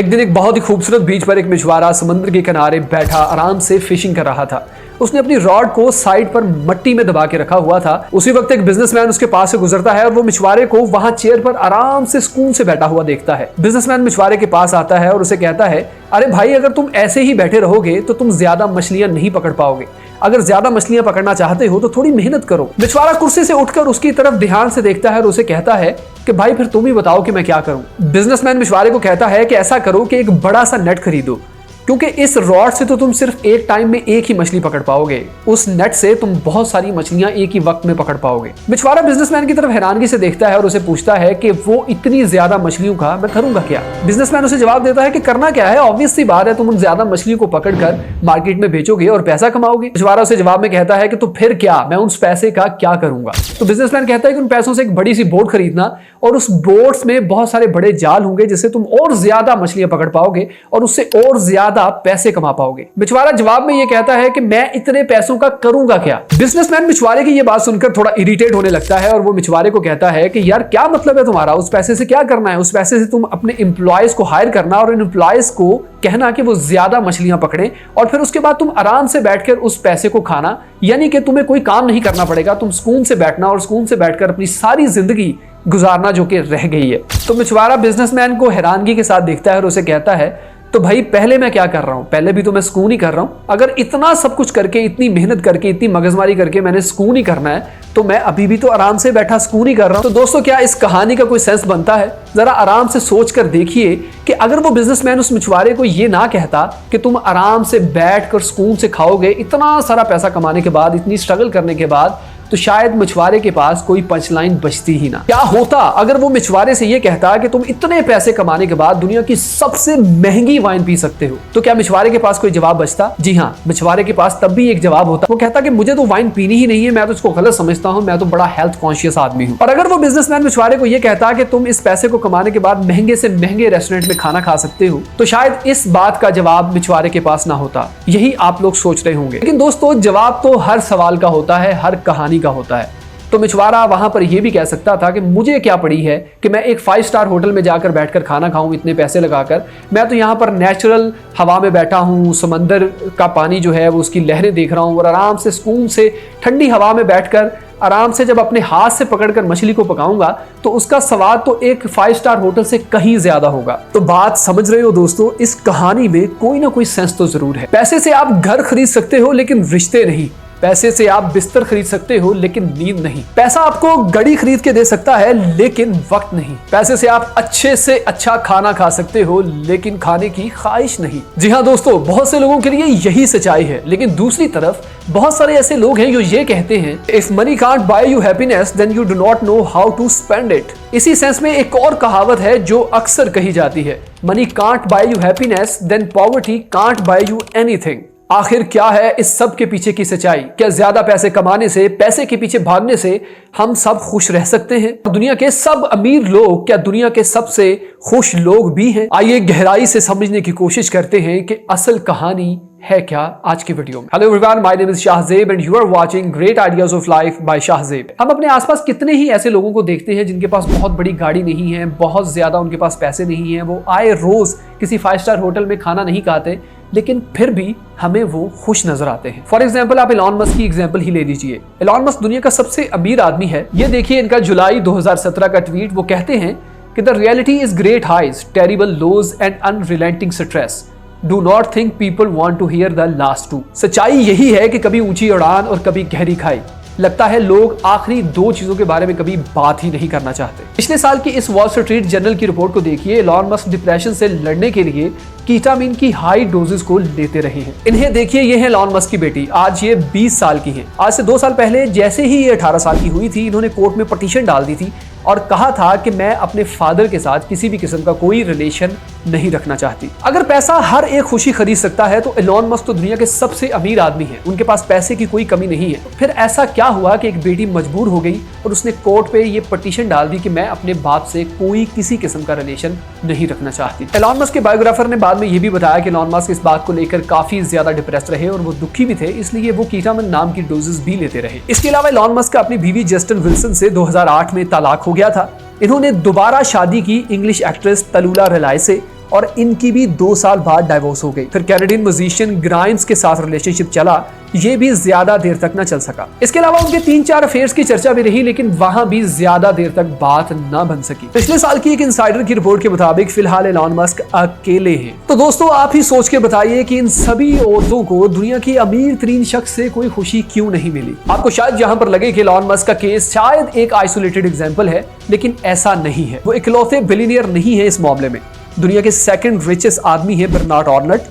एक दिन एक बहुत ही खूबसूरत बीच पर एक मछुआरा समुद्र के किनारे बैठा आराम से फिशिंग कर रहा था। उसने अपनी रॉड को साइड पर मिट्टी में दबा के रखा हुआ था। उसी वक्त एक बिजनेसमैन उसके पास से गुजरता है और वो मछुआरे को वहां चेयर पर आराम से सुकून से बैठा हुआ देखता है। बिजनेसमैन मछुआरे के पास आता है और उसे कहता है, अरे भाई, अगर तुम ऐसे ही बैठे रहोगे तो तुम ज्यादा मछलियां नहीं पकड़ पाओगे। अगर ज्यादा मछलियां पकड़ना चाहते हो तो थोड़ी मेहनत करो। मछुआरा कुर्सी से उठकर उसकी तरफ ध्यान से देखता है और उसे कहता है कि भाई, फिर तुम ही बताओ कि मैं क्या करूं। बिजनेसमैन मछुआरे को कहता है कि ऐसा करो कि एक बड़ा सा नेट खरीदो, क्योंकि इस रॉड से तो तुम सिर्फ एक टाइम में एक ही मछली पकड़ पाओगे, उस नेट से तुम बहुत सारी मछलियां एक ही वक्त में पकड़ पाओगे। मछुआरा बिजनेसमैन की तरफ हैरानगी से देखता है और उसे पूछता है कि वो इतनी ज्यादा मछलियों का मैं करूंगा क्या। बिजनेसमैन उसे जवाब देता है कि करना क्या है, ऑब्वियस सी बात है, तुम उन ज्यादा मछलियों को पकड़कर मार्केट में बेचोगे और पैसा कमाओगे। मछुआरा उसे जवाब में कहता है कि तो फिर क्या, मैं उस पैसे का क्या करूंगा। तो बिजनेसमैन कहता है कि उन पैसों से एक बड़ी सी बोट खरीदना और उस बोट में बहुत सारे बड़े जाल होंगे जिससे तुम और ज्यादा मछलियां पकड़ पाओगे और उससे और ज्यादा पैसे कमा पाओगे। मछुआरा जवाब में ये कहता है कि मैं इतने पैसों का करूंगा क्या। बिजनेसमैन मछुआरे की ये बात सुनकर थोड़ा इरिटेट होने लगता है और वो मछुआरे को कहता है कि यार, क्या मतलब है तुम्हारा, उस पैसे से क्या करना है। उस पैसे से तुम अपने एम्प्लॉयज को हायर करना और इन एम्प्लॉयज को कहना कि वो ज्यादा मछलियां पकड़े और फिर उसके बाद तुम आराम से बैठकर उस पैसे को खाना, यानी कि तुम्हें कोई काम नहीं करना पड़ेगा, तुम सुकून से बैठना और सुकून से बैठकर अपनी सारी जिंदगी गुजारना जो कि रह गई है। तो मछुआरा बिजनेसमैन को हैरानगी के साथ देखता है और उसे कहता है, तो भाई, पहले मैं क्या कर रहा हूं, पहले भी तो मैं सुकून ही कर रहा हूं। अगर इतना सब कुछ करके, इतनी मेहनत करके, इतनी मगजमारी करके मैंने सुकून ही करना है तो मैं अभी भी तो आराम से बैठा सुकून ही कर रहा हूं। तो दोस्तों, क्या इस कहानी का कोई सेंस बनता है? जरा आराम से सोच कर देखिए कि अगर वो बिजनेसमैन उस मछुआरे को ये ना कहता कि तुम आराम से बैठ कर सुकून से खाओगे, इतना सारा पैसा कमाने के बाद, इतनी स्ट्रगल करने के बाद, तो शायद मछुआरे के पास कोई पंचलाइन बचती ही ना। क्या होता अगर वो मछुआरे से ये कहता कि तुम इतने पैसे कमाने के बाद दुनिया की सबसे महंगी वाइन पी सकते हो, तो क्या मछुआरे के पास कोई जवाब बचता? जी हाँ, मछुआरे के पास तब भी एक जवाब होता। वो कहता कि मुझे तो वाइन पीनी ही नहीं है, मैं तो इसको गलत समझता हूँ, मैं तो बड़ा हेल्थ कॉन्शियस आदमी हूँ। और अगर वो बिजनेसमैन मछुआरे को ये कहता कि तुम इस पैसे को कमाने के बाद महंगे से महंगे रेस्टोरेंट में खाना खा सकते हो, तो शायद इस बात का जवाब मछुआरे के पास ना होता। यही आप लोग सोच रहे होंगे। लेकिन दोस्तों, जवाब तो हर सवाल का होता है, हर कहानी का होता है। तो मछुआरा वहां पर यह भी कह सकता था कि मुझे क्या पड़ी है कि मैं एक 5 स्टार होटल में जाकर बैठकर खाना खाऊं इतने पैसे लगाकर, मैं तो यहां पर नेचुरल हवा में बैठा हूं, समंदर का पानी जो है वो उसकी लहरें देख रहा हूं और आराम से सुकून से ठंडी हवा में बैठकर आराम से जब अपने हाथ से पकड़कर मछली को पकाऊंगा तो उसका स्वाद तो एक 5 स्टार होटल से कहीं ज्यादा होगा। तो बात समझ रहे हो दोस्तों, इस कहानी में कोई ना कोई सेंस तो जरूर है। पैसे से आप घर खरीद सकते हो लेकिन रिश्ते नहीं। पैसे से आप बिस्तर खरीद सकते हो लेकिन नींद नहीं। पैसा आपको घड़ी खरीद के दे सकता है लेकिन वक्त नहीं। पैसे से आप अच्छे से अच्छा खाना खा सकते हो लेकिन खाने की ख्वाहिश नहीं। जी हाँ दोस्तों, बहुत से लोगों के लिए यही सच्चाई है। लेकिन दूसरी तरफ बहुत सारे ऐसे लोग हैं जो ये कहते हैं, if money can't buy you happiness then you do not know how to spend it. इसी सेंस में एक और कहावत है जो अक्सर कही जाती है, money can't buy you happiness then poverty can't buy you anything. आखिर क्या है इस सब के पीछे की सच्चाई? क्या ज्यादा पैसे कमाने से, पैसे के पीछे भागने से हम सब खुश रह सकते हैं? दुनिया के सब अमीर लोग क्या दुनिया के सबसे खुश लोग भी हैं? आइए गहराई से समझने की कोशिश करते हैं कि असल कहानी है क्या आज की वीडियो में। Hello everyone, my name is Shahzeb and you are watching great ideas of life by Shahzeb. हम अपने आसपास कितने ही ऐसे लोगों को देखते हैं जिनके पास बहुत बड़ी गाड़ी नहीं है, बहुत ज्यादा उनके पास पैसे नहीं है, वो आए रोज किसी 5 स्टार होटल में खाना नहीं खाते, लेकिन फिर भी हमें वो खुश नजर आते हैं। फॉर एग्जाम्पल, आप एलॉन मस्क की एग्जाम्पल ही ले लीजिए। एलॉन मस्क दुनिया का सबसे अमीर आदमी है। ये देखिए इनका जुलाई 2017 का ट्वीट। वो कहते हैं कि the reality is great highs, terrible lows and unrelenting stress. Do not think people want to hear the last two. सच्चाई यही है कि कभी ऊंची उड़ान और कभी गहरी खाई। लगता है लोग आखिरी 2 चीजों के बारे में कभी बात ही नहीं करना चाहते। पिछले साल की इस वॉल स्ट्रीट जर्नल की रिपोर्ट को देखिए। एलॉन मस्क डिप्रेशन से लड़ने के लिए कीटामिन की हाई डोजेस को लेते रहे हैं। इन्हें देखिए, ये है एलॉन मस्क की बेटी। आज ये 20 साल की है। आज से 2 साल पहले जैसे ही ये 18 साल की हुई थी, इन्होंने कोर्ट में पटिशन डाल दी थी और कहा था कि मैं अपने फादर के साथ किसी भी किस्म का कोई रिलेशन नहीं रखना चाहती। अगर पैसा हर एक खुशी खरीद सकता है तो एलॉन मस्क तो दुनिया के सबसे अमीर आदमी है। उनके पास पैसे की कोई कमी नहीं है। फिर ऐसा क्या हुआ कि एक बेटी मजबूर हो गई और उसने कोर्ट पे ये पटिशन डाल दी कि मैं अपने बाप से कोई किसी किस्म का रिलेशन नहीं रखना चाहती। एलॉन मस्क के बायोग्राफर ने बाद में ये भी बताया कि एलॉन मस्क इस बात को लेकर काफी ज्यादा डिप्रेस रहे और वो दुखी भी थे, इसलिए वो कीटामिन नाम की डोजेस भी लेते रहे। इसके अलावा एलॉन मस्क का अपनी बीवी जस्टिन विल्सन से 2008 में तलाक हो गया था। इन्होंने दोबारा शादी की इंग्लिश एक्ट्रेस तलुला रिलाय से और इनकी भी 2 साल बाद डाइवोर्स हो गई। फिर कैनेडियन म्यूजिशियन ग्राइम्स के साथ रिलेशनशिप चला, ये भी ज्यादा देर तक न चल सका। इसके अलावा उनके 3-4 अफेयर्स की चर्चा भी रही, लेकिन वहां भी ज्यादा देर तक बात न बन सकी। पिछले साल की एक इनसाइडर की रिपोर्ट के मुताबिक फिलहाल एलॉन मस्क अकेले हैं। तो दोस्तों आप ही सोच के बताइए कि इन सभी औरतों को दुनिया की अमीर तरीन शख्स से कोई खुशी क्यों नहीं मिली। आपको शायद यहाँ पर लगे कि एलॉन मस्क का केस शायद एक आइसोलेटेड एग्जाम्पल है, लेकिन ऐसा नहीं है। वो इकलौते बिलियनियर नहीं है इस मामले में। दुनिया के सेकंड रिचेस्ट आदमी है बर्नार्ड आर्नल्ट,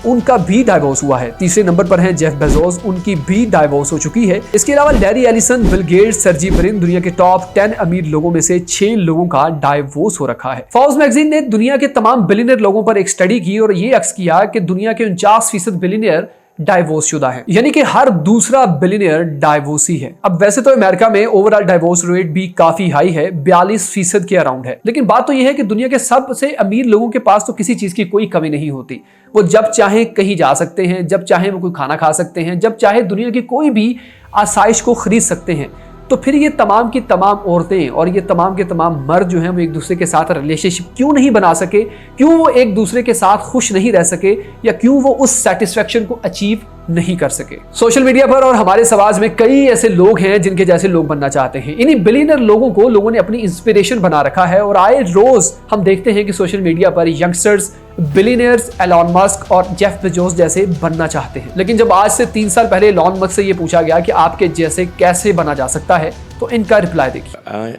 उनका भी डाइवोर्स हुआ है। तीसरे नंबर पर हैं जेफ बेजोस, उनकी भी डाइवोर्स हो चुकी है। इसके अलावा Larry Ellison, Bill Gates, Sergey Brin, दुनिया के टॉप 10 अमीर लोगों में से 6 लोगों का डाइवोर्स हो रखा है। फोर्ब्स मैगजीन ने दुनिया के तमाम बिलियनियर लोगों पर एक स्टडी की और ये अक्स किया कि दुनिया के 49% बिलियनियर डाइवोर्स शुदा है, यानी कि हर दूसरा बिलियनियर डाइवोर्सी है। अब वैसे तो अमेरिका में ओवरऑल डाइवोर्स रेट भी काफी हाई है, 42% के अराउंड है। लेकिन बात तो यह है कि दुनिया के सबसे अमीर लोगों के पास तो किसी चीज की कोई कमी नहीं होती। वो जब चाहे कहीं जा सकते हैं, जब चाहे वो कोई खाना खा सकते हैं, जब चाहे दुनिया की कोई भी आसाइश को खरीद सकते हैं। तो फिर ये तमाम की तमाम औरतें और ये तमाम के तमाम मर्द जो हैं वो एक दूसरे के साथ रिलेशनशिप क्यों नहीं बना सके, क्यों वो एक दूसरे के साथ खुश नहीं रह सके, या क्यों वो उस सेटिस्फेक्शन को अचीव नहीं कर सके। सोशल मीडिया पर और हमारे समाज में कई ऐसे लोग हैं जिनके जैसे लोग बनना चाहते हैं। इन्हीं बिलियनर लोगों को लोगों ने अपनी इंस्पिरेशन बना रखा है और आए रोज हम देखते हैं कि सोशल मीडिया पर यंगस्टर्स बिलियनियर्स एलॉन मस्क और जेफ बेजोस जैसे बनना चाहते हैं। लेकिन जब आज से 3 साल पहले एलॉन मस्क से ये पूछा गया कि आपके जैसे कैसे बना जा सकता है, तो इनका रिप्लाई देखिए।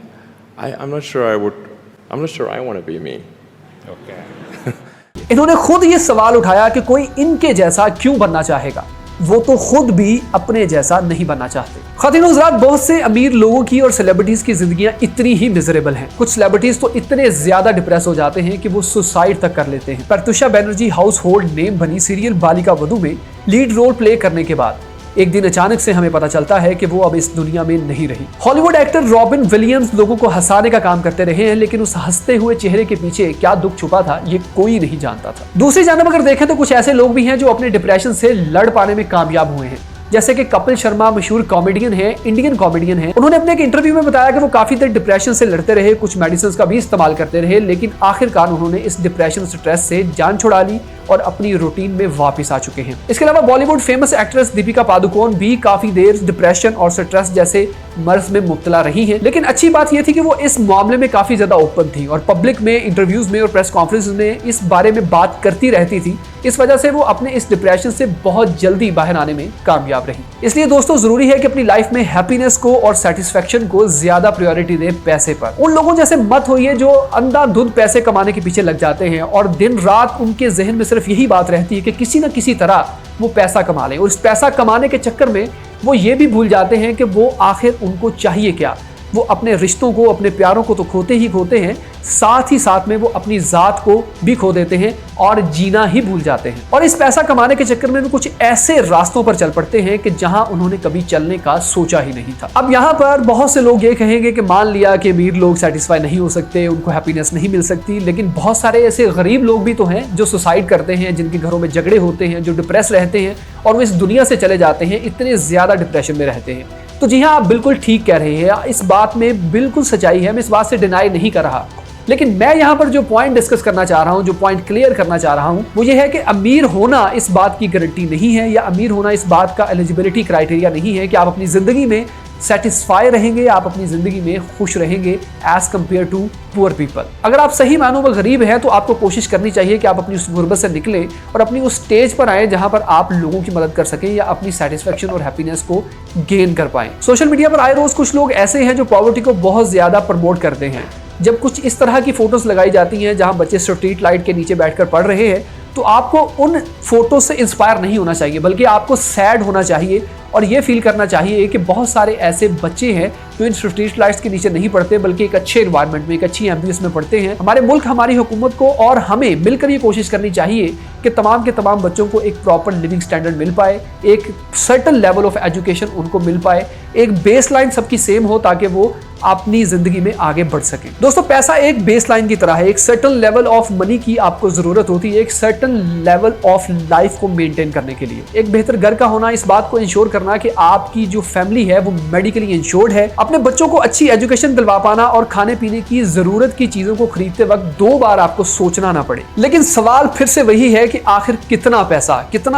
इन्होंने खुद ये सवाल उठाया कि कोई इनके जैसा क्यों बनना चाहेगा, वो तो खुद भी अपने जैसा नहीं बनना चाहते। ख़वातीन हज़रात, बहुत से अमीर लोगों की और सेलिब्रिटीज की जिंदगियां इतनी ही मिजरेबल हैं। कुछ सेलिब्रिटीज तो इतने ज्यादा डिप्रेस हो जाते हैं कि वो सुसाइड तक कर लेते हैं। Pratyusha Banerjee house hold name बनी सीरियल बालिका वधू में लीड रोल प्ले करने के बाद एक दिन अचानक से हमें पता चलता है कि वो अब इस दुनिया में नहीं रही। हॉलीवुड एक्टर रॉबिन विलियम्स लोगों को हंसाने का काम करते रहे हैं, लेकिन उस हंसते हुए चेहरे के पीछे क्या दुख छुपा था ये कोई नहीं जानता था। दूसरी जानब अगर देखें तो कुछ ऐसे लोग भी हैं जो अपने डिप्रेशन से लड़ पाने में कामयाब हुए हैं, जैसे कि कपिल शर्मा मशहूर कॉमेडियन है, इंडियन कॉमेडियन है। उन्होंने अपने एक इंटरव्यू में बताया कि वो काफी देर डिप्रेशन से लड़ते रहे, कुछ मेडिसिन का भी इस्तेमाल करते रहे, लेकिन आखिरकार उन्होंने इस डिप्रेशन स्ट्रेस से जान छुड़ा ली और अपनी रूटीन में वापस आ चुके हैं। इसके अलावा बॉलीवुड फेमस एक्ट्रेस दीपिका पादुकोण भी काफी देर डिप्रेशन और स्ट्रेस जैसे मर्ज में मुब्तला रही हैं। लेकिन अच्छी बात यह थी कि वो इस मामले में काफी ज्यादा ओपन थी और पब्लिक में, इंटरव्यूज में और प्रेस कॉन्फ्रेंस में इस बारे में बात करती रहती थी। इस वजह से वो अपने इस डिप्रेशन से बहुत जल्दी बाहर आने में कामयाब रही। इसलिए दोस्तों जरूरी है कि अपनी लाइफ में हैप्पीनेस को और सेटिस्फेक्शन को ज्यादा प्रायोरिटी दें पैसे पर। उन लोगों जैसे मत होइए जो अंधाधुंध पैसे कमाने के पीछे लग जाते हैं और दिन रात उनके जहन में सिर्फ यही बात रहती है कि किसी न किसी तरह वो पैसा कमा लें, और इस पैसा कमाने के चक्कर में वो ये भी भूल जाते हैं कि वो आखिर उनको चाहिए क्या। वो अपने रिश्तों को, अपने प्यारों को तो खोते ही खोते हैं, साथ ही साथ में वो अपनी जात को भी खो देते हैं और जीना ही भूल जाते हैं। और इस पैसा कमाने के चक्कर में वो कुछ ऐसे रास्तों पर चल पड़ते हैं कि जहां उन्होंने कभी चलने का सोचा ही नहीं था। अब यहाँ पर बहुत से लोग ये कहेंगे कि मान लिया कि अमीर लोग सेटिस्फाई नहीं हो सकते, उनको हैप्पीनेस नहीं मिल सकती, लेकिन बहुत सारे ऐसे गरीब लोग भी तो हैं जो सुसाइड करते हैं, जिनके घरों में झगड़े होते हैं, जो डिप्रेस रहते हैं और वो इस दुनिया से चले जाते हैं, इतने ज्यादा डिप्रेशन में रहते हैं। तो जी हाँ, आप बिल्कुल ठीक कह रहे हैं, इस बात में बिल्कुल सच्चाई है, मैं इस बात से डिनाई नहीं कर रहा। लेकिन मैं यहाँ पर जो पॉइंट डिस्कस करना चाह रहा हूँ, जो पॉइंट क्लियर करना चाह रहा हूँ, वो ये है कि अमीर होना इस बात की गारंटी नहीं है, या अमीर होना इस बात का एलिजिबिलिटी क्राइटेरिया नहीं है कि आप अपनी जिंदगी में सेटिस्फाई रहेंगे, आप अपनी जिंदगी में खुश रहेंगे as compare to poor people. अगर आप सही मानों में गरीब हैं तो आपको कोशिश करनी चाहिए कि आप अपनी उस गुर्बत से निकलें और अपनी उस स्टेज पर आए जहां पर आप लोगों की मदद कर सकें या अपनी सेटिस्फेक्शन और हैप्पीनेस को गेन कर पाएं। सोशल मीडिया पर आए रोज कुछ लोग ऐसे हैं जो पॉवर्टी को बहुत ज्यादा प्रमोट करते हैं। जब कुछ इस तरह की फोटोज लगाई जाती हैं जहां बच्चे स्ट्रीट लाइट के नीचे बैठकर पढ़ रहे हैं, तो आपको उन फोटो से इंस्पायर नहीं होना चाहिए, बल्कि आपको सैड होना चाहिए और ये फील करना चाहिए कि बहुत सारे ऐसे बच्चे हैं जो इन स्ट्रीट लाइट्स के नीचे नहीं पढ़ते, बल्कि एक अच्छे एनवायरनमेंट में, एक अच्छी एम्बियंस में पढ़ते हैं। हमारे मुल्क, हमारी हुकूमत को और हमें मिलकर ये कोशिश करनी चाहिए कि तमाम के तमाम बच्चों को एक प्रॉपर लिविंग स्टैंडर्ड मिल पाए, एक सर्टेन लेवल ऑफ एजुकेशन उनको मिल पाए, एक बेस लाइन सबकी सेम हो ताकि वो अपनी जिंदगी में आगे बढ़ सके। दोस्तों, पैसा एक बेस लाइन की तरह है, एक सर्टेन लेवल ऑफ मनी की आपको जरूरत होती है, एक सर्टेन लेवल ऑफ लाइफ को मेंटेन करने के लिए। एक बेहतर घर का होना, इस बात को इंश्योर करना कि आपकी जो फैमिली है वो मेडिकली इंश्योर्ड है, अपने अपने बच्चों को अच्छी एजुकेशन दिलवा पाना और खाने पीने की जरूरत की चीजों को खरीदते वक्त 2 बार आपको सोचना ना पड़े। लेकिन सवाल फिर से वही है कि आखिर कितना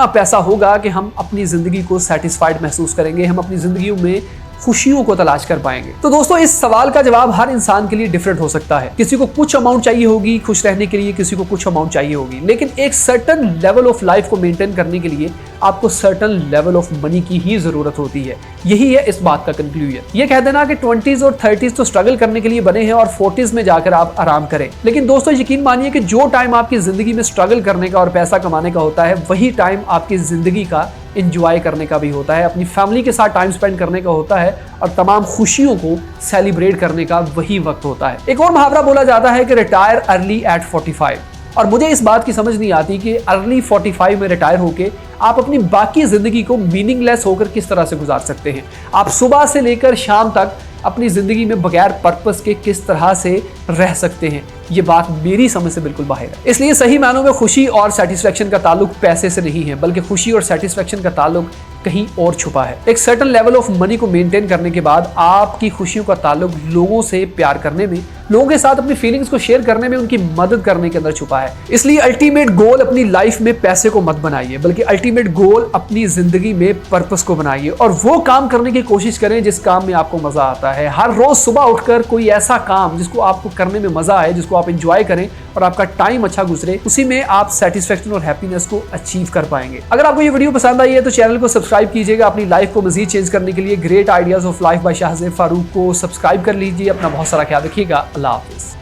पैसा होगा कि हम अपनी जिंदगी को सेटिस्फाइड महसूस करेंगे, हम अपनी जिंदगी में खुशियों को तलाश कर पाएंगे। तो दोस्तों, इस सवाल का जवाब हर इंसान के लिए डिफरेंट हो सकता है। किसी को कुछ अमाउंट चाहिए होगी खुश रहने के लिए, किसी को कुछ अमाउंट चाहिए होगी, लेकिन एक सर्टेन लेवल ऑफ लाइफ को मेंटेन करने के लिए आपको सर्टेन लेवल ऑफ मनी की ही जरूरत होती है। यही है इस बात का कंक्लूजन। ये कह देना कि 20s और 30s तो स्ट्रगल करने के लिए बने हैं और 40s में जाकर आप आराम करें। लेकिन दोस्तों, यकीन मानिए कि जो टाइम आपकी जिंदगी में स्ट्रगल करने का और पैसा कमाने का होता है, वही टाइम आपकी जिंदगी का एंजॉय करने का भी होता है, अपनी फैमिली के साथ टाइम स्पेंड करने का होता है और तमाम खुशियों को सेलिब्रेट करने का वही वक्त होता है। एक और मुहावरा बोला जाता है कि रिटायर अर्ली एट 45, और मुझे इस बात की समझ नहीं आती कि अर्ली 45 में रिटायर होके आप अपनी बाकी जिंदगी को मीनिंगलेस होकर किस तरह से गुजार सकते हैं। आप सुबह से लेकर शाम तक अपनी जिंदगी में बगैर पर्पस के किस तरह से रह सकते हैं, ये बात मेरी समझ से बिल्कुल बाहर है। इसलिए सही मायनों में खुशी और सेटिस्फेक्शन का ताल्लुक पैसे से नहीं है, बल्कि खुशी और सेटिस्फेक्शन का ताल्लुक कहीं और छुपा है। एक सर्टेन लेवल ऑफ मनी को मेंटेन करने के बाद आपकी खुशियों का ताल्लुक लोगों से प्यार करने में, लोगों के साथ अपनी फीलिंग्स को शेयर करने में, उनकी मदद करने के अंदर छुपा है। इसलिए अल्टीमेट गोल अपनी लाइफ में पैसे को मत बनाइए, बल्कि अल्टीमेट गोल अपनी जिंदगी में पर्पस को बनाइए और वो काम करने की कोशिश करें जिस काम में आपको मजा आता है। हर रोज सुबह उठकर कोई ऐसा काम जिसको आपको करने में मजा आए, जिसको आप एंजॉय करें और आपका टाइम अच्छा गुजरे, उसी में आप सेटिस्फेक्शन और हैप्पीनेस को अचीव कर पाएंगे। अगर आपको ये वीडियो पसंद आई है तो चैनल को सब्सक्राइब कीजिएगा। अपनी लाइफ को मजीद चेंज करने के लिए great ideas of life by Shahzeb Farooq को सब्सक्राइब कर लीजिए। अपना बहुत सारा ख्याल रखिएगा। अल्लाह हाफिज।